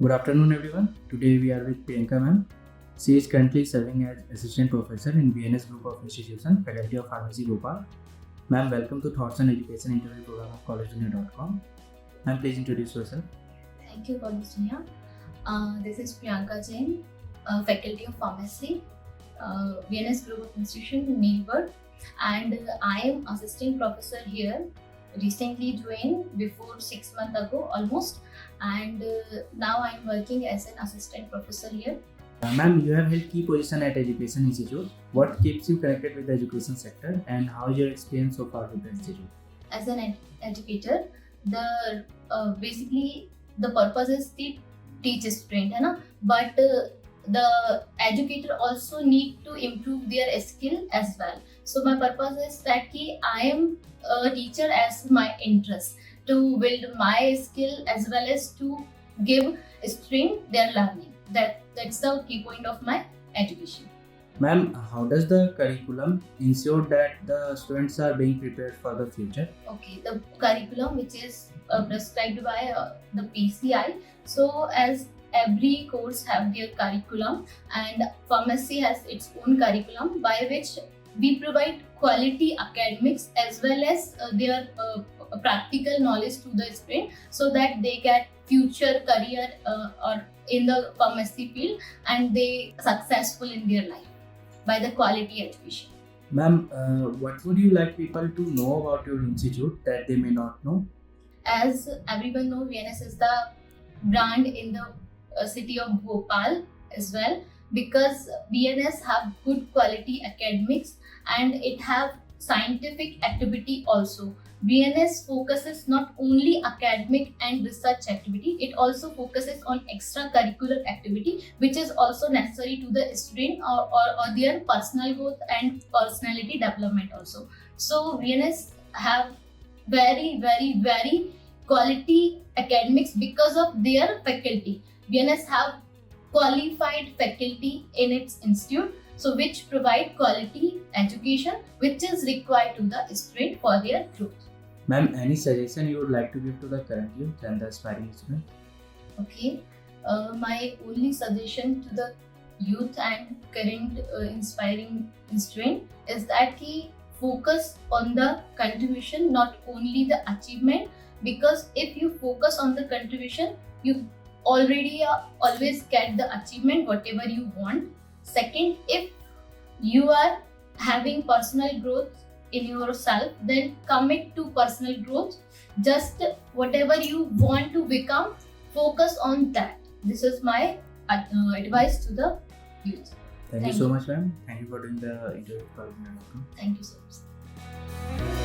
Good afternoon, everyone. Today we are with Priyanka ma'am. She is currently serving as assistant professor in BNS Group of Institution, Faculty of Pharmacy, Bhopal. Ma'am, welcome to Thoughts on Education interview program of collegedunia.com. Ma'am, please introduce yourself. Thank you, Collegedunia. This is Priyanka Jain, Faculty of Pharmacy, BNS Group of Institution, Neighbor, and I am assistant professor here. Recently joined before 6 months ago almost, and now I am working as an assistant professor here. Ma'am, you have held key position at Education Institute. What keeps you connected with the education sector and how is your experience so far with the institute? As an educator, the basically the purpose is to teach student, है ना? But the educator also need to improve their skill as well. So my purpose is that I am a teacher as my interest to build my skill as well as to give student their learning. That's the key point of my education. Ma'am, how does the curriculum ensure that the students are being prepared for the future? Okay, the curriculum which is prescribed by the PCI. So as every course have their curriculum, and pharmacy has its own curriculum by which we provide quality academics as well as their practical knowledge to the student, so that they get future career or in the pharmacy field and they successful in their life by the quality education. Ma'am, what would you like people to know about your institute that they may not know? As everyone knows, VNS is the brand in the city of Bhopal as well, because VNS have good quality academics and it have scientific activity also. VNS focuses not only academic and research activity, it also focuses on extracurricular activity which is also necessary to the student or their personal growth and personality development also. So VNS have very quality academics because of their faculty. VNS have qualified faculty in its institute, so which provide quality education which is required to the student for their growth. Ma'am, any suggestion you would like to give to the current youth and the aspiring student? Okay, my only suggestion to the youth and current inspiring student is that he focus on the contribution, not only the achievement, because if you focus on the contribution, you already always get the achievement whatever you want. Second, if you are having personal growth in yourself, then commit to personal growth. Just whatever you want to become, focus on that. This is my advice to the youth. Thank you so much, ma'am. Thank you for doing the interview. Thank you so much.